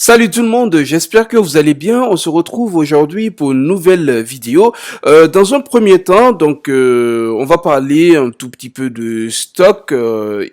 Salut tout le monde, j'espère que vous allez bien. On se retrouve aujourd'hui pour une nouvelle vidéo. Dans un premier temps, on va parler un tout petit peu de stock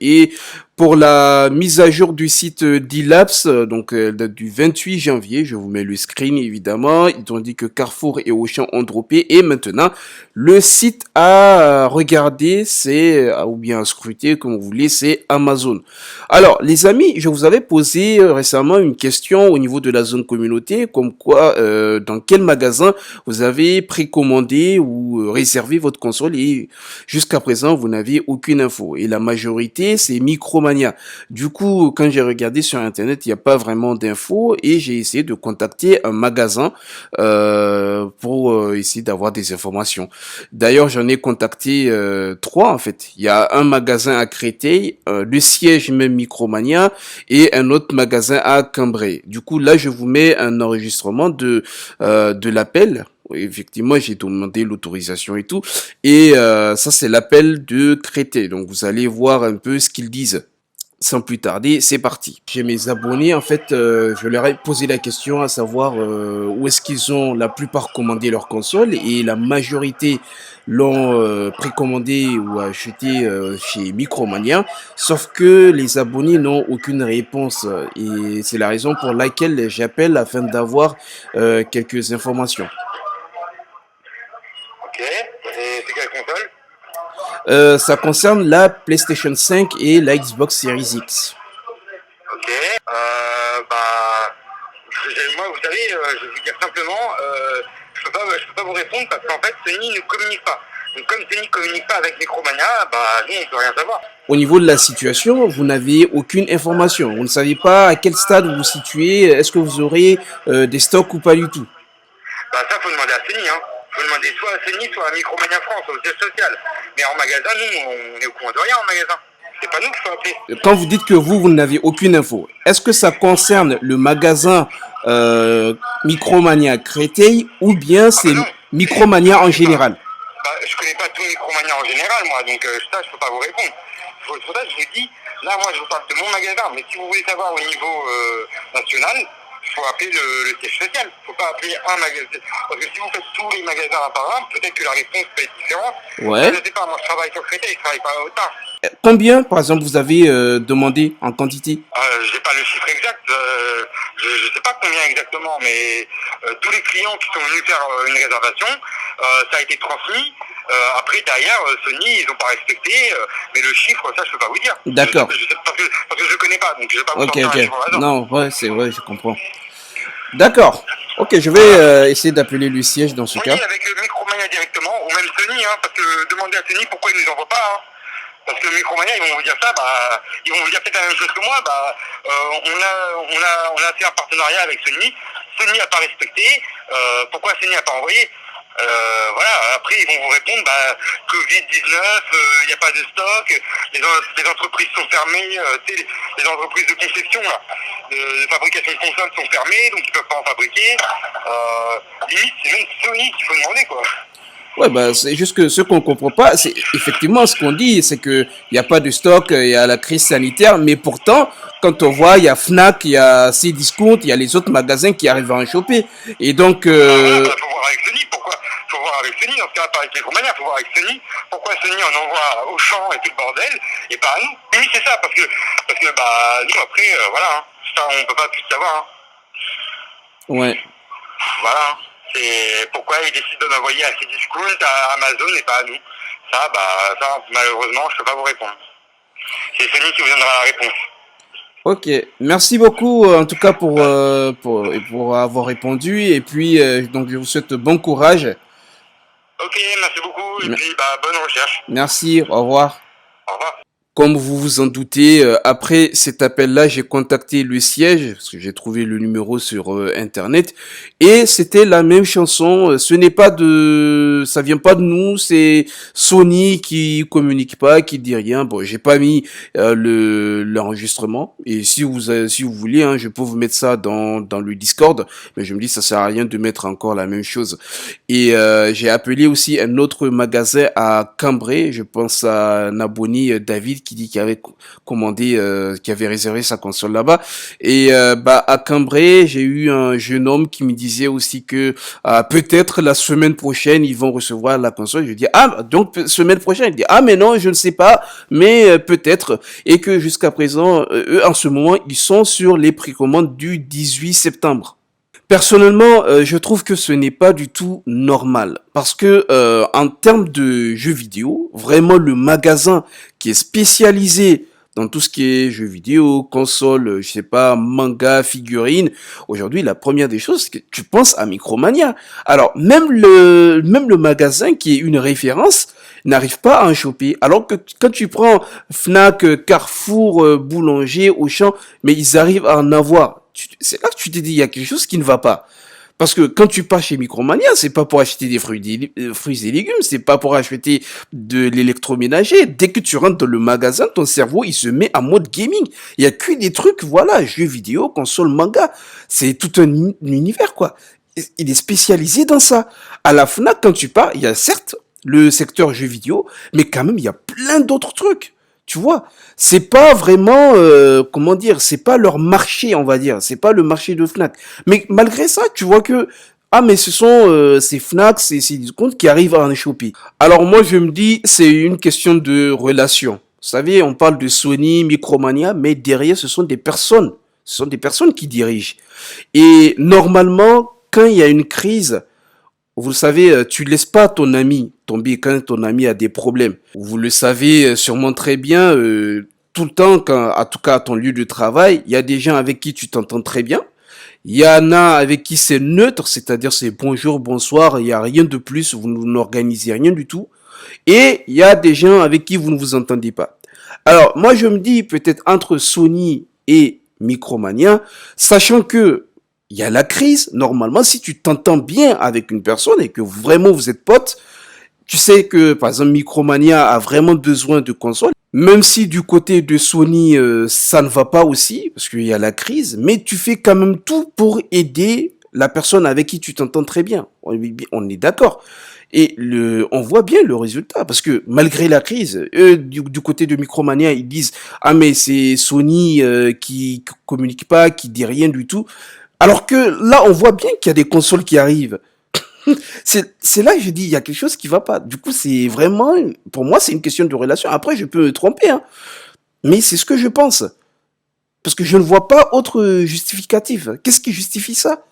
et pour la mise à jour du site d'Elapse, elle date du 28 janvier. Je vous mets le screen évidemment. Ils ont dit que Carrefour et Auchan ont droppé et maintenant le site à regarder, c'est ou bien à scruter comme vous voulez, c'est Amazon. Alors, les amis, je vous avais posé récemment une question au niveau de la zone communauté, comme quoi, dans quel magasin vous avez précommandé ou réservé votre console et jusqu'à présent, vous n'aviez aucune info. Et la majorité, c'est Micromania. Du coup, quand j'ai regardé sur Internet, il n'y a pas vraiment d'infos et j'ai essayé de contacter un magasin pour essayer d'avoir des informations. D'ailleurs, j'en ai contacté trois en fait. Il y a un magasin à Créteil, le siège même Micromania et un autre magasin à Cambrai. Du coup, là, je vous mets un enregistrement de l'appel. Oui, effectivement, j'ai demandé l'autorisation et tout. Et ça, c'est l'appel de Créteil. Donc, vous allez voir un peu ce qu'ils disent. Sans plus tarder, c'est parti. J'ai mes abonnés, en fait, je leur ai posé la question à savoir où est-ce qu'ils ont la plupart commandé leur console et la majorité l'ont précommandé ou acheté chez Micromania, sauf que les abonnés n'ont aucune réponse et c'est la raison pour laquelle j'appelle afin d'avoir quelques informations. Ok. Et c'est quelle console? Ça concerne la PlayStation 5 et la Xbox Series X. Ok. Moi, vous savez, je vais vous dire simplement, je peux pas vous répondre parce qu'en fait, Sony ne communique pas. Donc, comme Sony ne communique pas avec Micromania, nous, on peut rien savoir. Au niveau de la situation, vous n'avez aucune information. Vous ne savez pas à quel stade vous vous situez. Est-ce que vous aurez des stocks ou pas du tout? Ça, faut demander à Sony, hein. Faut demander soit à Sony, soit à Micromania France, au siège social. Mais en magasin, nous, on est au courant de rien en magasin. C'est pas nous qu'il faut appeler. Quand vous dites que vous n'avez aucune info, est-ce que ça concerne le magasin Micromania Créteil ou bien Ah c'est non. Micromania en général? Je connais pas tout Micromania en général, moi, donc ça, je peux pas vous répondre. C'est pour ça que je vous dis, là, moi, je vous parle de mon magasin, mais si vous voulez savoir au niveau national, il faut appeler le siège social. Il ne faut pas appeler un magasin. Parce que si vous faites tous les magasins un par un, peut-être que la réponse peut être différente. Ouais. Je ne sais pas, moi, je travaille sur Créteil, je travaille pas à Autun. Combien, par exemple, vous avez demandé en quantité? Je n'ai pas le chiffre exact, je ne sais pas combien exactement, mais tous les clients qui sont venus faire une réservation, ça a été transmis. Après, derrière, Sony, ils n'ont pas respecté, mais le chiffre, ça, je peux pas vous dire. D'accord. Parce que je ne connais pas, donc je ne vais pas vous Ok, sortir un ok. chiffre au hasard. Non, ouais, c'est vrai, je comprends. D'accord. Ok, je vais essayer d'appeler le siège dans ce cas. Voyez avec Micromania directement, ou même Sony, hein, parce que demandez à Sony pourquoi ils ne nous envoient pas. Hein. Parce que Micromania, ils vont vous dire ça, ils vont vous dire peut-être la même chose que moi. On a fait un partenariat avec Sony. Sony n'a pas respecté. Pourquoi Sony n'a pas envoyé? Voilà, après ils vont vous répondre, Covid-19, il n'y a pas de stock, les entreprises sont fermées, les entreprises de conception, là, de fabrication de consoles sont fermées, donc ils ne peuvent pas en fabriquer. Limite, c'est même Sony qu'il faut demander, quoi. Ouais, bah, c'est juste que ce qu'on comprend pas, c'est effectivement ce qu'on dit, c'est que il n'y a pas de stock, il y a la crise sanitaire, mais pourtant, quand on voit, il y a Fnac, il y a Cdiscount, il y a les autres magasins qui arrivent à en choper. Et donc, Voilà, faut voir avec Sony, pourquoi? Faut voir avec Sony, dans ce cas-là, pas avec Micromania, faut voir avec Sony, pourquoi Sony en envoie au champ et tout le bordel, et pas à nous. Oui, c'est ça, parce que nous, après, voilà, hein, ça, on peut pas plus savoir, hein. ouais. Voilà, hein. C'est pourquoi ils décident de m'envoyer à Cdiscount, à Amazon et pas à nous. Ça, malheureusement, je peux pas vous répondre. C'est Sony qui vous donnera la réponse. Ok, merci beaucoup en tout cas pour avoir répondu et puis donc je vous souhaite bon courage. Ok, merci beaucoup, et Me- puis bonne recherche. Merci, au revoir. Au revoir. Comme vous vous en doutez, après cet appel-là, j'ai contacté le siège, parce que j'ai trouvé le numéro sur Internet, et c'était la même chanson. Ce n'est pas ça vient pas de nous, c'est Sony qui communique pas, qui dit rien. Bon, j'ai pas mis l'enregistrement, et si vous voulez, hein, je peux vous mettre ça dans le Discord, mais je me dis ça sert à rien de mettre encore la même chose. Et j'ai appelé aussi un autre magasin à Cambrai, je pense à un abonné David qui dit qu'il avait commandé, qui avait réservé sa console là-bas. Et à Cambrai, j'ai eu un jeune homme qui me disait aussi que peut-être la semaine prochaine, ils vont recevoir la console. Je dis, ah, donc semaine prochaine. Il dit, ah, mais non, je ne sais pas, mais peut-être. Et que jusqu'à présent, eux, en ce moment, ils sont sur les précommandes du 18 septembre. Personnellement, je trouve que ce n'est pas du tout normal parce que en termes de jeux vidéo, vraiment le magasin qui est spécialisé dans tout ce qui est jeux vidéo, console, je sais pas, manga, figurines, aujourd'hui la première des choses, c'est que tu penses à Micromania. Alors même le magasin qui est une référence n'arrive pas à en choper. Alors que quand tu prends Fnac, Carrefour, Boulanger, Auchan, mais ils arrivent à en avoir. C'est là que tu te dis, il y a quelque chose qui ne va pas. Parce que quand tu pars chez Micromania, c'est pas pour acheter des fruits et légumes, c'est pas pour acheter de l'électroménager. Dès que tu rentres dans le magasin, ton cerveau, il se met en mode gaming. Il y a que des trucs, voilà, jeux vidéo, console, manga. C'est tout un univers, quoi. Il est spécialisé dans ça. À la Fnac, quand tu pars, il y a certes le secteur jeux vidéo, mais quand même, il y a plein d'autres trucs. Tu vois, c'est pas vraiment, comment dire, c'est pas leur marché, on va dire, c'est pas le marché de Fnac. Mais malgré ça, tu vois que, ah, mais ce sont ces Fnac, ces discounts qui arrivent à en choper. Alors moi, je me dis, c'est une question de relation. Vous savez, on parle de Sony, Micromania, mais derrière, ce sont des personnes. Ce sont des personnes qui dirigent. Et normalement, quand il y a une crise, vous le savez, tu laisses pas ton ami tomber quand ton ami a des problèmes. Vous le savez sûrement très bien, tout le temps, quand, en tout cas à ton lieu de travail, il y a des gens avec qui tu t'entends très bien. Il y en a avec qui c'est neutre, c'est-à-dire c'est bonjour, bonsoir, il n'y a rien de plus, vous n'organisez rien du tout. Et il y a des gens avec qui vous ne vous entendez pas. Alors, moi je me dis peut-être entre Sony et Micromania, sachant que il y a la crise, normalement, si tu t'entends bien avec une personne et que vraiment vous êtes potes, tu sais que, par exemple, Micromania a vraiment besoin de consoles, même si du côté de Sony, ça ne va pas aussi, parce qu'il y a la crise, mais tu fais quand même tout pour aider la personne avec qui tu t'entends très bien. On est d'accord. Et on voit bien le résultat, parce que malgré la crise, eux, du côté de Micromania, ils disent, ah mais c'est Sony qui communique pas, qui dit rien du tout. Alors que là, on voit bien qu'il y a des consoles qui arrivent. C'est là que je dis, il y a quelque chose qui va pas. Du coup, c'est vraiment, pour moi, c'est une question de relation. Après, je peux me tromper, hein. Mais c'est ce que je pense. Parce que je ne vois pas autre justificatif. Qu'est-ce qui justifie ça?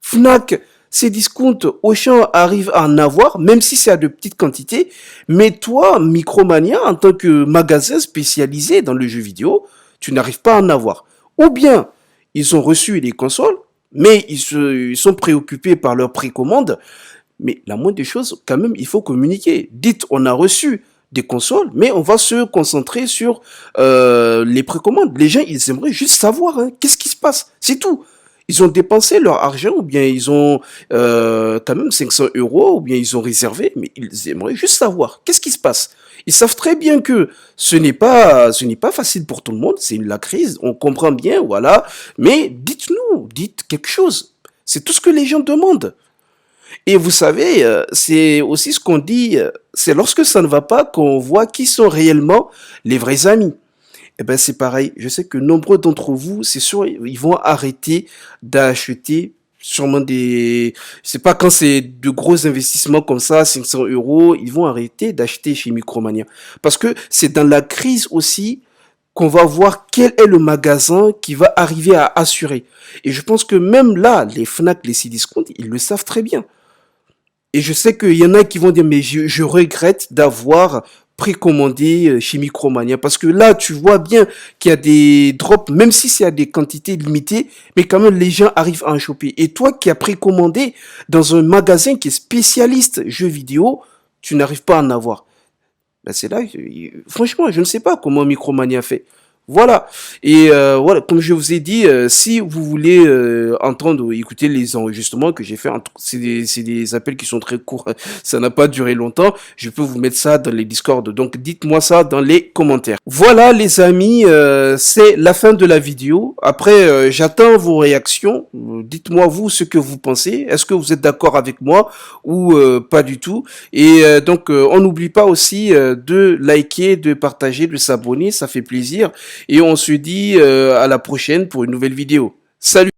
Fnac, ces discounts, Auchan arrive à en avoir, même si c'est à de petites quantités. Mais toi, Micromania, en tant que magasin spécialisé dans le jeu vidéo, tu n'arrives pas à en avoir. Ou bien, ils ont reçu les consoles, mais ils sont préoccupés par leur précommande. Mais la moindre des choses, quand même, il faut communiquer. Dites, on a reçu des consoles, mais on va se concentrer sur les précommandes. Les gens, ils aimeraient juste savoir, hein, qu'est-ce qui se passe. C'est tout. Ils ont dépensé leur argent, ou bien ils ont quand même 500 euros, ou bien ils ont réservé, mais ils aimeraient juste savoir qu'est-ce qui se passe. Ils savent très bien que ce n'est pas facile pour tout le monde, c'est la crise, on comprend bien, voilà. Mais dites-nous, dites quelque chose. C'est tout ce que les gens demandent. Et vous savez, c'est aussi ce qu'on dit, c'est lorsque ça ne va pas qu'on voit qui sont réellement les vrais amis. Eh ben c'est pareil, je sais que nombreux d'entre vous, c'est sûr, ils vont arrêter d'acheter sûrement c'est pas quand c'est de gros investissements comme ça, 500 euros, ils vont arrêter d'acheter chez Micromania. Parce que c'est dans la crise aussi qu'on va voir quel est le magasin qui va arriver à assurer. Et je pense que même là, les Fnac, les Cdiscount, ils le savent très bien. Et je sais qu'il y en a qui vont dire, mais je regrette d'avoir précommandé chez Micromania. Parce que là, tu vois bien qu'il y a des drops, même si c'est à des quantités limitées, mais quand même, les gens arrivent à en choper. Et toi qui as précommandé dans un magasin qui est spécialiste jeux vidéo, tu n'arrives pas à en avoir. Ben c'est là, franchement, je ne sais pas comment Micromania fait. Voilà. Et voilà, comme je vous ai dit, si vous voulez entendre ou écouter les enregistrements que j'ai fait, c'est des appels qui sont très courts, ça n'a pas duré longtemps, je peux vous mettre ça dans les Discord. Donc dites-moi ça dans les commentaires. Voilà les amis, c'est la fin de la vidéo. Après, j'attends vos réactions. Dites-moi vous ce que vous pensez. Est-ce que vous êtes d'accord avec moi ou pas du tout? Et donc, on n'oublie pas aussi de liker, de partager, de s'abonner, ça fait plaisir. Et on se dit à la prochaine pour une nouvelle vidéo. Salut!